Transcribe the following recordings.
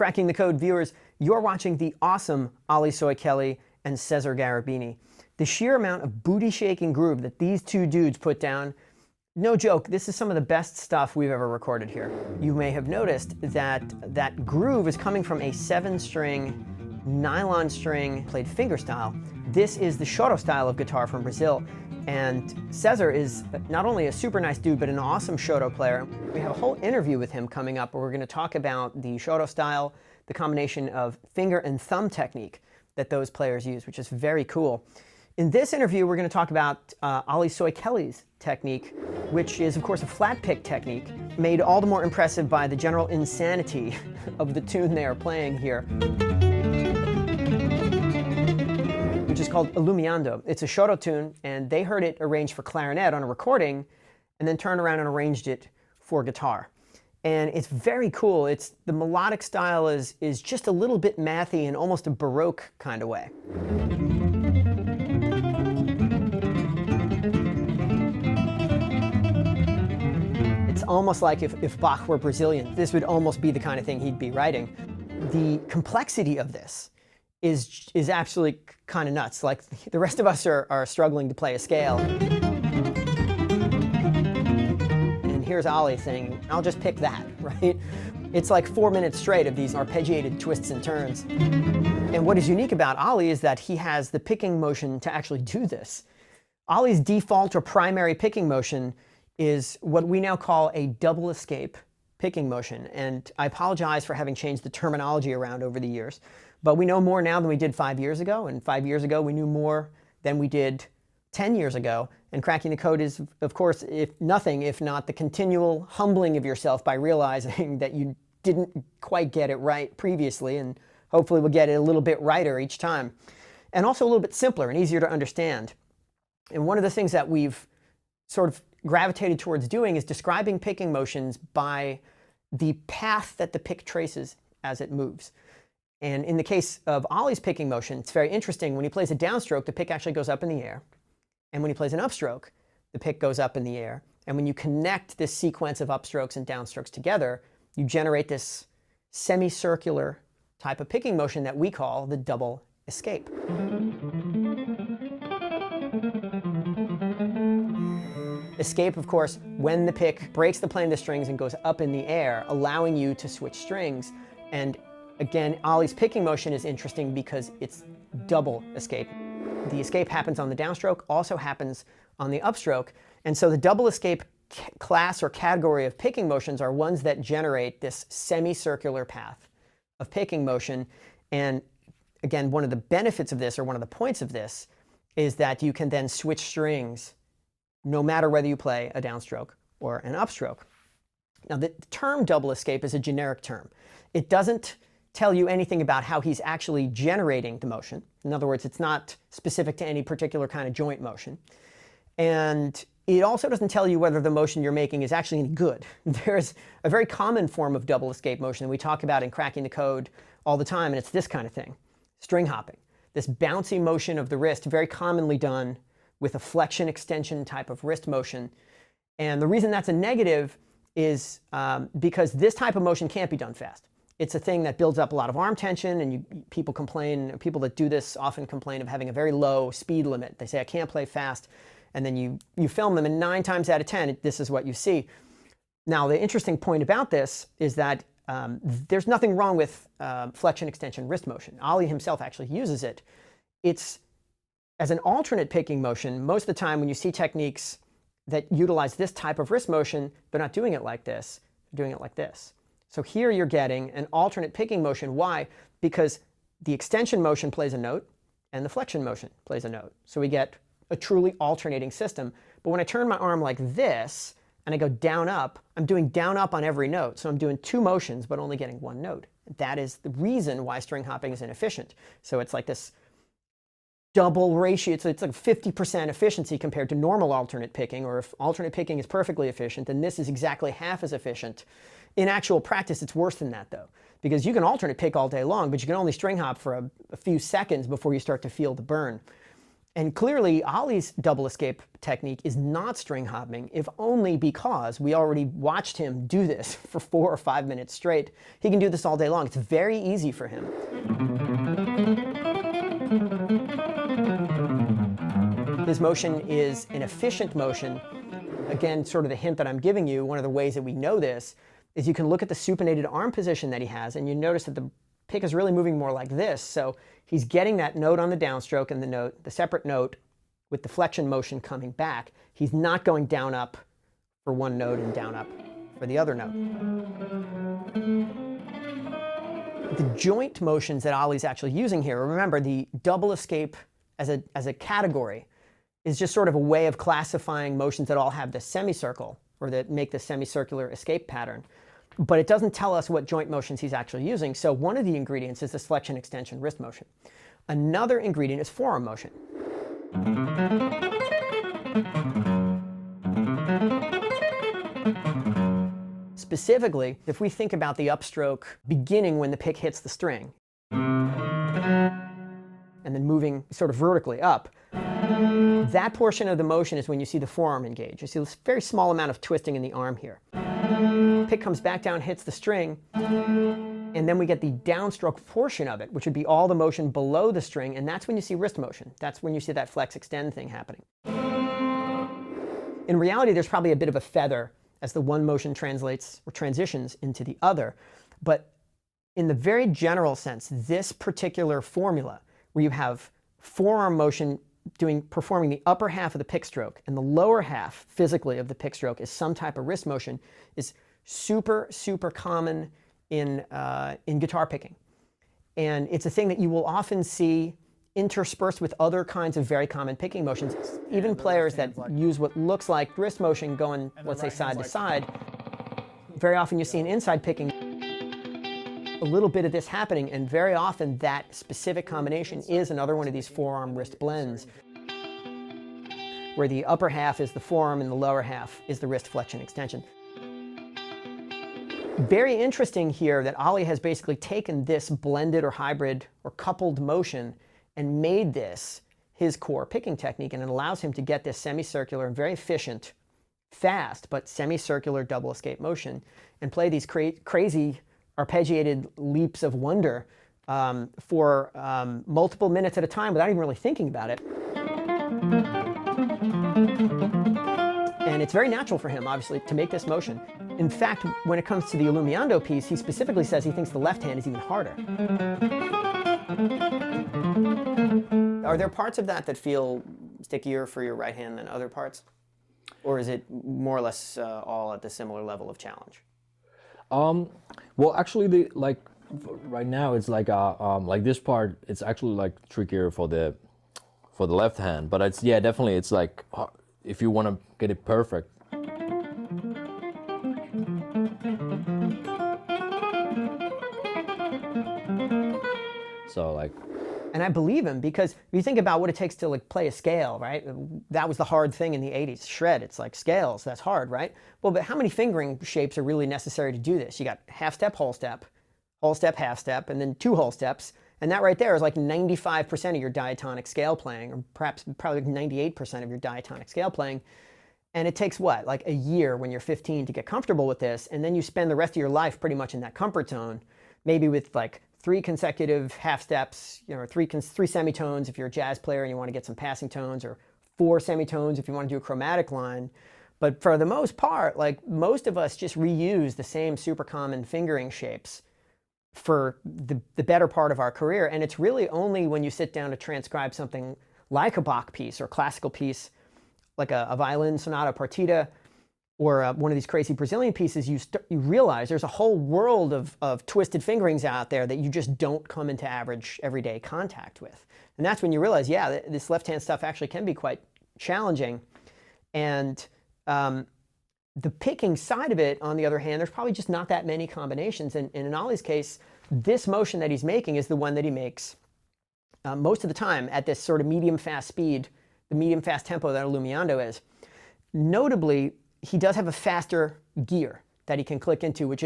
Cracking the Code viewers, you're watching the awesome Olli Soikkeli and Cesar Garabini. The sheer amount of booty-shaking groove that these two dudes put down, no joke, this is some of the best stuff we've ever recorded here. You may have noticed that that groove is coming from a 7-string, nylon string played fingerstyle. This is the Choro style of guitar from Brazil. And Cesar is not only a super nice dude, but an awesome Choro player. We have a whole interview with him coming up where we're going to talk about the Choro style, the combination of finger and thumb technique that those players use, which is very cool. In this interview, we're going to talk about Olli Soikkeli's technique, which is, of course, a flat pick technique, made all the more impressive by the general insanity of the tune they are playing here, which is called Alumiando. It's a Choro tune, and they heard it arranged for clarinet on a recording, and then turned around and arranged it for guitar. And it's very cool. The melodic style is just a little bit mathy in almost a Baroque kind of way. It's almost like if Bach were Brazilian, this would almost be the kind of thing he'd be writing. The complexity of this is absolutely kind of nuts. Like the rest of us are struggling to play a scale. And here's Olli saying, I'll just pick that, right? It's like 4 minutes straight of these arpeggiated twists and turns. And what is unique about Olli is that he has the picking motion to actually do this. Olli's default or primary picking motion is what we now call a double escape picking motion. And I apologize for having changed the terminology around over the years. But we know more now than we did 5 years ago, and 5 years ago we knew more than we did 10 years ago. And cracking the code is, of course, if nothing, if not the continual humbling of yourself by realizing that you didn't quite get it right previously, and hopefully we'll get it a little bit righter each time. And also a little bit simpler and easier to understand. And one of the things that we've sort of gravitated towards doing is describing picking motions by the path that the pick traces as it moves. And in the case of Olli's picking motion, it's very interesting. When he plays a downstroke, the pick actually goes up in the air. And when he plays an upstroke, the pick goes up in the air. And when you connect this sequence of upstrokes and downstrokes together, you generate this semicircular type of picking motion that we call the double escape. Escape, of course, when the pick breaks the plane of the strings and goes up in the air, allowing you to switch strings. And again, Olli's picking motion is interesting because it's double escape. The escape happens on the downstroke, also happens on the upstroke. And so the double escape class or category of picking motions are ones that generate this semicircular path of picking motion. And again, one of the benefits of this, or one of the points of this, is that you can then switch strings no matter whether you play a downstroke or an upstroke. Now, the term double escape is a generic term. It doesn't tell you anything about how he's actually generating the motion. In other words, it's not specific to any particular kind of joint motion. And it also doesn't tell you whether the motion you're making is actually any good. There's a very common form of double escape motion that we talk about in Cracking the Code all the time, and it's this kind of thing, string hopping. This bouncy motion of the wrist, very commonly done with a flexion extension type of wrist motion. And the reason that's a negative is because this type of motion can't be done fast. It's a thing that builds up a lot of arm tension, and people that do this often complain of having a very low speed limit. They say, I can't play fast. And then you film them, and 9 times out of 10, this is what you see. Now, the interesting point about this is that there's nothing wrong with flexion extension wrist motion. Olli himself actually uses it. It's as an alternate picking motion. Most of the time when you see techniques that utilize this type of wrist motion, they're not doing it like this. They're doing it like this. So here you're getting an alternate picking motion. Why? Because the extension motion plays a note and the flexion motion plays a note. So we get a truly alternating system. But when I turn my arm like this and I go down up, I'm doing down up on every note. So I'm doing 2 motions but only getting 1 note. That is the reason why string hopping is inefficient. So it's like this double ratio. It's like 50% efficiency compared to normal alternate picking, or if alternate picking is perfectly efficient, then this is exactly half as efficient. In actual practice, it's worse than that, though, because you can alternate pick all day long, but you can only string hop for a few seconds before you start to feel the burn. And clearly, Olli's double escape technique is not string hopping, if only because we already watched him do this for 4 or 5 minutes straight. He can do this all day long. It's very easy for him. His motion is an efficient motion. Again, sort of the hint that I'm giving you, one of the ways that we know this is you can look at the supinated arm position that he has, and you notice that the pick is really moving more like this. So he's getting that note on the downstroke and the separate note with the flexion motion coming back. He's not going down up for one note and down up for the other note. The joint motions that Olli's actually using here, remember the double escape as a category is just sort of a way of classifying motions that all have the semicircle or that make the semicircular escape pattern. But it doesn't tell us what joint motions he's actually using. So one of the ingredients is this flexion extension wrist motion. Another ingredient is forearm motion. Specifically, if we think about the upstroke beginning when the pick hits the string and then moving sort of vertically up, that portion of the motion is when you see the forearm engage. You see this very small amount of twisting in the arm here. Pick comes back down, hits the string, and then we get the downstroke portion of it, which would be all the motion below the string, and that's when you see wrist motion. That's when you see that flex extend thing happening. In reality, there's probably a bit of a feather as the one motion translates or transitions into the other. But in the very general sense, this particular formula, where you have forearm motion performing the upper half of the pick stroke and the lower half physically of the pick stroke is some type of wrist motion, is super, super common in guitar picking. And it's a thing that you will often see interspersed with other kinds of very common picking motions. Even players that use what looks like wrist motion going, let's say, side to side, very often you see an inside picking a little bit of this happening, and very often that specific combination is another one of these forearm wrist blends, where the upper half is the forearm and the lower half is the wrist flexion extension. Very interesting here that Olli has basically taken this blended or hybrid or coupled motion and made this his core picking technique, and it allows him to get this semicircular and very efficient, fast, but semicircular double escape motion and play these crazy arpeggiated leaps of wonder for multiple minutes at a time without even really thinking about it. And it's very natural for him, obviously, to make this motion. In fact, when it comes to the Alumiando piece, he specifically says he thinks the left hand is even harder. Are there parts of that that feel stickier for your right hand than other parts? Or is it more or less all at the similar level of challenge? Well, actually, right now it's like this part. It's actually like trickier for the left hand, but it's definitely it's like if you want to get it perfect. So like. And I believe him, because if you think about what it takes to like play a scale, right? That was the hard thing in the 80s. Shred, it's like scales, that's hard, right? Well, but how many fingering shapes are really necessary to do this? You got half step, half step, and then 2 whole steps. And that right there is like 95% of your diatonic scale playing, or probably 98% of your diatonic scale playing. And it takes what, like a year when you're 15 to get comfortable with this, and then you spend the rest of your life pretty much in that comfort zone, maybe with like 3 consecutive half steps, or 3 semitones if you're a jazz player and you want to get some passing tones, or 4 semitones if you want to do a chromatic line. But for the most part, like most of us just reuse the same super common fingering shapes for the better part of our career. And it's really only when you sit down to transcribe something like a Bach piece or classical piece, like a violin sonata partita, or one of these crazy Brazilian pieces, you realize there's a whole world of twisted fingerings out there that you just don't come into average everyday contact with. And that's when you realize, yeah, this left-hand stuff actually can be quite challenging. And the picking side of it, on the other hand, there's probably just not that many combinations. And in Olli's case, this motion that he's making is the one that he makes most of the time at this sort of medium-fast speed, the medium-fast tempo that Alumiando is. Notably, he does have a faster gear that he can click into, which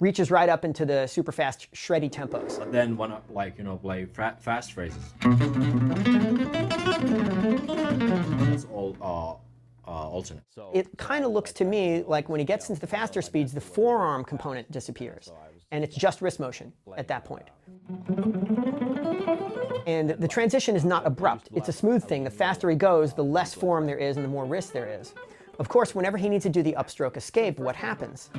reaches right up into the super fast shreddy tempos. But then play fast phrases. hands all alternate. So It kind of looks to me like when he gets into the faster speeds, the forearm component disappears, and it's just wrist motion at that point. And the transition is not abrupt. It's a smooth thing. The faster he goes, the less forearm there is and the more wrist there is. Of course, whenever he needs to do the upstroke escape, what happens?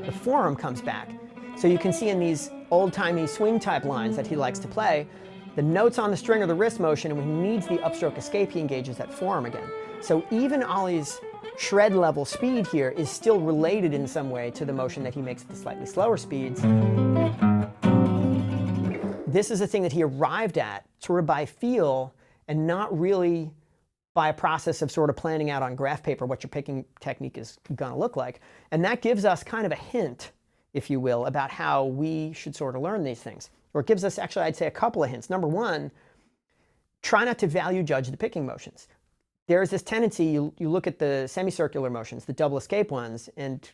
The forearm comes back. So you can see in these old-timey swing type lines that he likes to play, the notes on the string are the wrist motion, and when he needs the upstroke escape, he engages that forearm again. So even Olli's shred level speed here is still related in some way to the motion that he makes at the slightly slower speeds. This is a thing that he arrived at sort of by feel and not really by a process of sort of planning out on graph paper what your picking technique is going to look like. And that gives us kind of a hint, if you will, about how we should sort of learn these things. Or it gives us, actually, I'd say a couple of hints. Number one, try not to value judge the picking motions. There is this tendency, you look at the semicircular motions, the double escape ones, and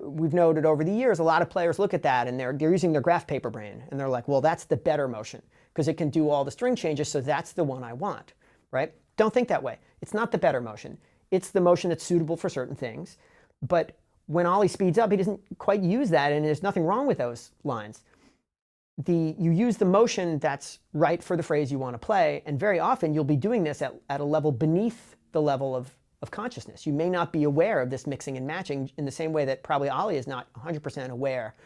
we've noted over the years, a lot of players look at that and they're using their graph paper brain, and they're like, well, that's the better motion because it can do all the string changes, so that's the one I want, right? Don't think that way. It's not the better motion. It's the motion that's suitable for certain things. But when Olli speeds up, he doesn't quite use that, and there's nothing wrong with those lines. You use the motion that's right for the phrase you want to play, and very often you'll be doing this at a level beneath the level of consciousness. You may not be aware of this mixing and matching in the same way that probably Olli is not 100% aware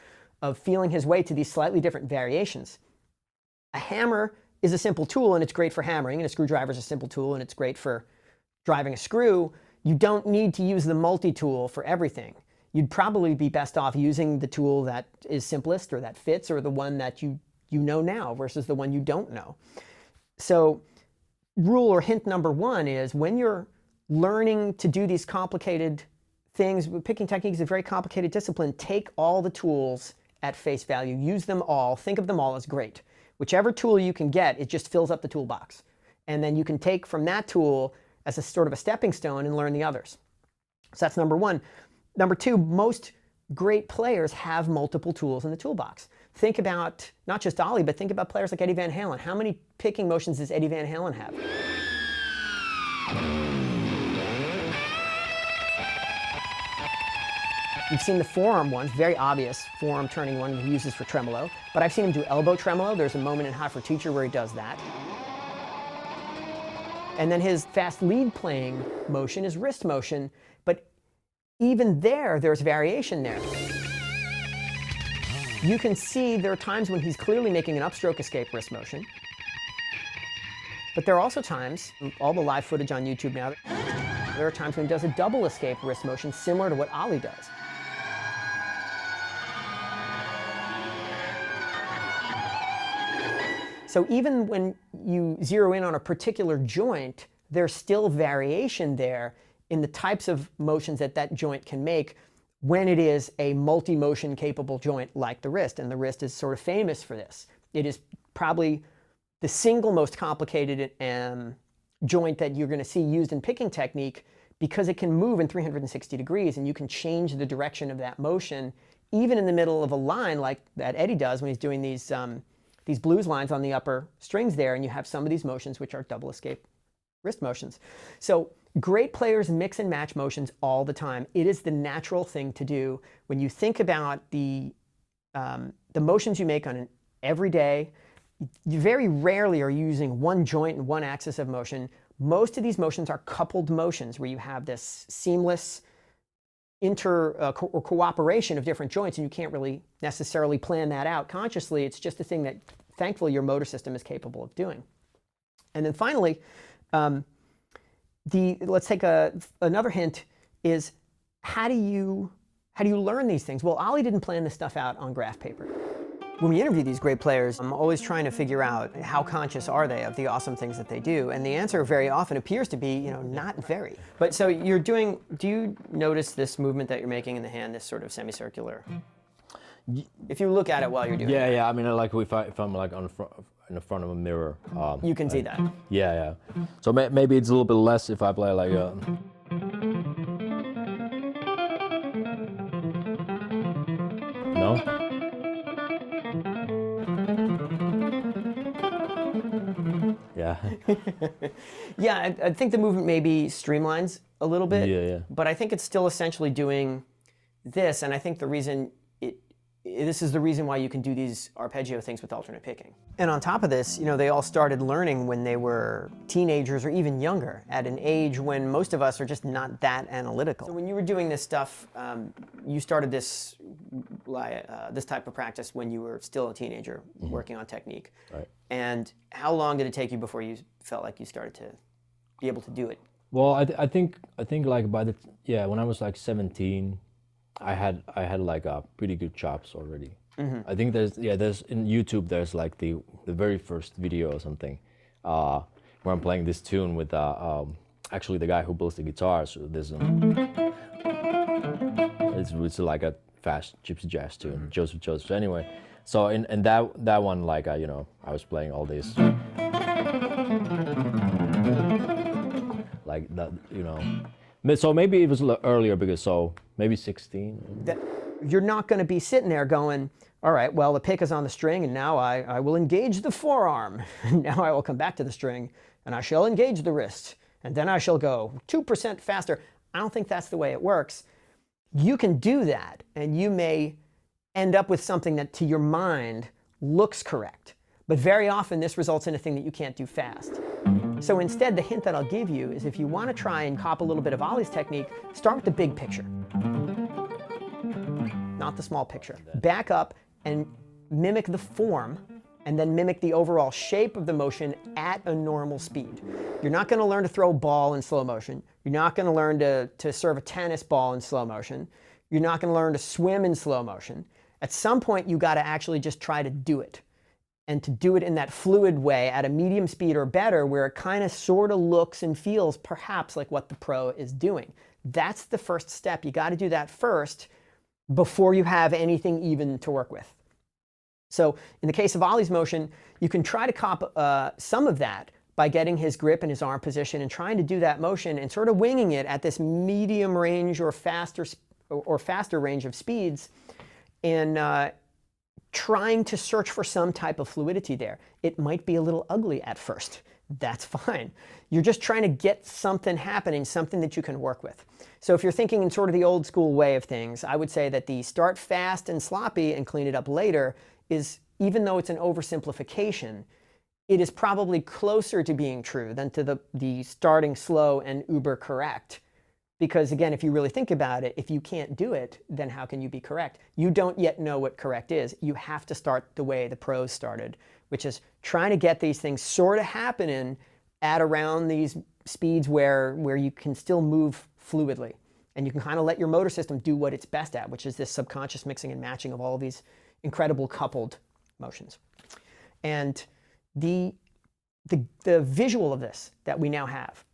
of feeling his way to these slightly different variations. A hammer is a simple tool, and it's great for hammering, and a screwdriver is a simple tool, and it's great for driving a screw. You don't need to use the multi-tool for everything. You'd probably be best off using the tool that is simplest or that fits, or the one that you know now versus the one you don't know. So rule or hint number one is when you're learning to do these complicated things, picking technique is a very complicated discipline, take all the tools at face value, use them all, think of them all as great. Whichever tool you can get, it just fills up the toolbox. And then you can take from that tool as a sort of a stepping stone and learn the others. So that's number one. Number two, most great players have multiple tools in the toolbox. Think about not just Olli, but think about players like Eddie Van Halen. How many picking motions does Eddie Van Halen have? You've seen the forearm ones, very obvious forearm turning one he uses for tremolo, but I've seen him do elbow tremolo. There's a moment in Hot for Teacher where he does that. And then his fast lead playing motion is wrist motion, but even there's variation there. You can see there are times when he's clearly making an upstroke escape wrist motion, but there are also times, all the live footage on YouTube now, there are times when he does a double escape wrist motion similar to what Olli does. So even when you zero in on a particular joint, there's still variation there in the types of motions that that joint can make when it is a multi-motion capable joint like the wrist. And the wrist is sort of famous for this. It is probably the single most complicated joint that you're going to see used in picking technique because it can move in 360 degrees and you can change the direction of that motion even in the middle of a line like that Eddie does when he's doing these blues lines on the upper strings there, and you have some of these motions which are double escape wrist motions. So great players mix and match motions all the time. It is the natural thing to do. When you think about the motions you make on an everyday, you very rarely are using one joint and one axis of motion. Most of these motions are coupled motions where you have this seamless or cooperation of different joints, and you can't really necessarily plan that out consciously. It's just a thing that, thankfully, your motor system is capable of doing. And then finally, let's take another hint is how do you learn these things? Well, Olli didn't plan this stuff out on graph paper. When we interview these great players, I'm always trying to figure out how conscious are they of the awesome things that they do, and the answer very often appears to be, not very. But so do you notice this movement that you're making in the hand, this sort of semicircular? If you look at it while you're doing it. Yeah. I mean, like if I'm like in the front of a mirror. You can see that. Yeah. So maybe it's a little bit less if I play like. No. Yeah. Yeah, I think the movement maybe streamlines a little bit. Yeah. But I think it's still essentially doing this, and I think this is the reason why you can do these arpeggio things with alternate picking. And on top of this, they all started learning when they were teenagers or even younger, at an age when most of us are just not that analytical. So when you were doing this stuff, you started this type of practice when you were still a teenager, working on technique. Right. And how long did it take you before you felt like you started to be able to do it? Well, I think like when I was like 17, I had like a pretty good chops already. I think there's in YouTube there's like the very first video or something where I'm playing this tune with actually the guy who builds the guitars. So this it's like a fast gypsy jazz tune, Joseph. Anyway, so in that one, like I was playing all this like that, So maybe it was a little earlier because maybe 16. You're not going to be sitting there going, all right, well, the pick is on the string, and now I will engage the forearm. Now I will come back to the string, and I shall engage the wrist, and then I shall go 2% faster. I don't think that's the way it works. You can do that, and you may end up with something that to your mind looks correct. But very often this results in a thing that you can't do fast. So instead, the hint that I'll give you is if you want to try and cop a little bit of Olli's technique, start with the big picture, not the small picture. Back up and mimic the form, and then mimic the overall shape of the motion at a normal speed. You're not going to learn to throw a ball in slow motion. You're not going to learn to serve a tennis ball in slow motion. You're not going to learn to swim in slow motion. At some point, you got to actually just try to do it. And to do it in that fluid way at a medium speed or better, where it kind of sort of looks and feels perhaps like what the pro is doing. That's the first step. You got to do that first before you have anything even to work with. So in the case of Olli's motion, you can try to cop some of that by getting his grip and his arm position and trying to do that motion and sort of winging it at this medium range or faster range of speeds, and trying to search for some type of fluidity there. It might be a little ugly at first. That's fine. You're just trying to get something happening, something that you can work with. So if you're thinking in sort of the old school way of things, I would say that the start fast and sloppy and clean it up later is, even though it's an oversimplification, it is probably closer to being true than to the starting slow and uber correct. Because again, if you really think about it, if you can't do it, then how can you be correct? You don't yet know what correct is. You have to start the way the pros started, which is trying to get these things sort of happening at around these speeds where you can still move fluidly. And you can kind of let your motor system do what it's best at, which is this subconscious mixing and matching of all of these incredible coupled motions. And the visual of this that we now have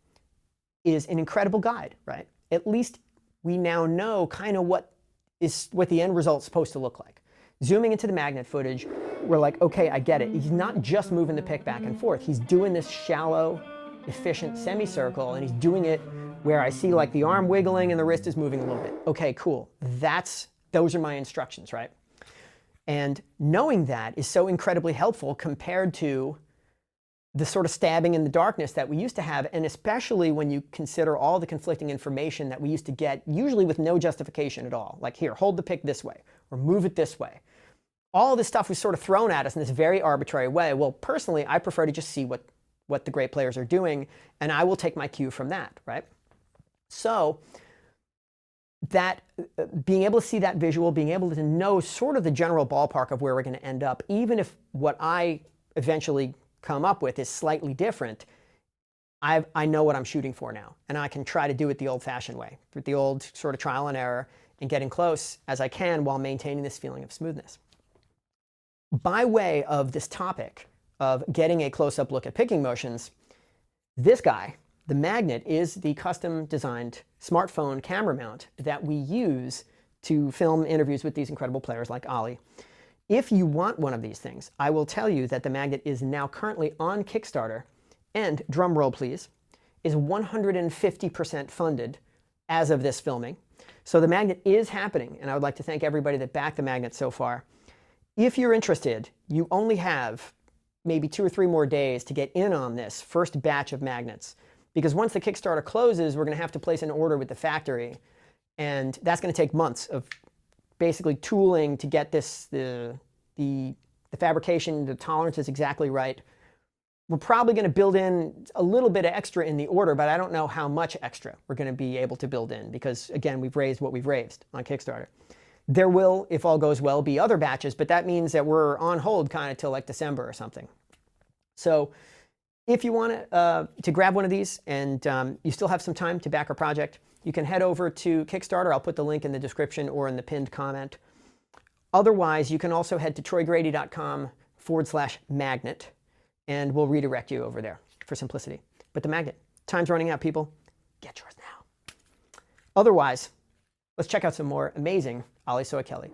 is an incredible guide, right? At least we now know kind of what the end result's supposed to look like. Zooming into the magnet footage, we're like, okay, I get it. He's not just moving the pick back and forth. He's doing this shallow, efficient semicircle, and he's doing it where I see like the arm wiggling and the wrist is moving a little bit. Okay, cool. Those are my instructions, right? And knowing that is so incredibly helpful compared to the sort of stabbing in the darkness that we used to have, and especially when you consider all the conflicting information that we used to get, usually with no justification at all. Like, here, hold the pick this way, or move it this way. All this stuff was sort of thrown at us in this very arbitrary way. Well, personally, I prefer to just see what the great players are doing, and I will take my cue from that, right? So that being able to see that visual, being able to know sort of the general ballpark of where we're going to end up, even if what I eventually come up with is slightly different, I know what I'm shooting for now, and I can try to do it the old-fashioned way, through the old sort of trial and error, and getting close as I can while maintaining this feeling of smoothness. By way of this topic of getting a close-up look at picking motions, this guy, the magnet, is the custom-designed smartphone camera mount that we use to film interviews with these incredible players like Olli. If you want one of these things, I will tell you that the magnet is now currently on Kickstarter, and, drum roll please, is 150% funded as of this filming. So the magnet is happening, and I would like to thank everybody that backed the magnet so far. If you're interested, you only have maybe 2 or 3 more days to get in on this first batch of magnets. Because once the Kickstarter closes, we're going to have to place an order with the factory. And that's going to take months of basically tooling to get this, the fabrication, the tolerance is exactly right. We're probably going to build in a little bit of extra in the order, but I don't know how much extra we're going to be able to build in because, again, we've raised what we've raised on Kickstarter. There will, if all goes well, be other batches, but that means that we're on hold kind of till like December or something. So if you want to grab one of these and you still have some time to back our project, you can head over to Kickstarter. I'll put the link in the description or in the pinned comment. Otherwise, you can also head to troygrady.com/magnet. And we'll redirect you over there for simplicity. But the magnet, time's running out, people. Get yours now. Otherwise, let's check out some more amazing Olli Soikkeli.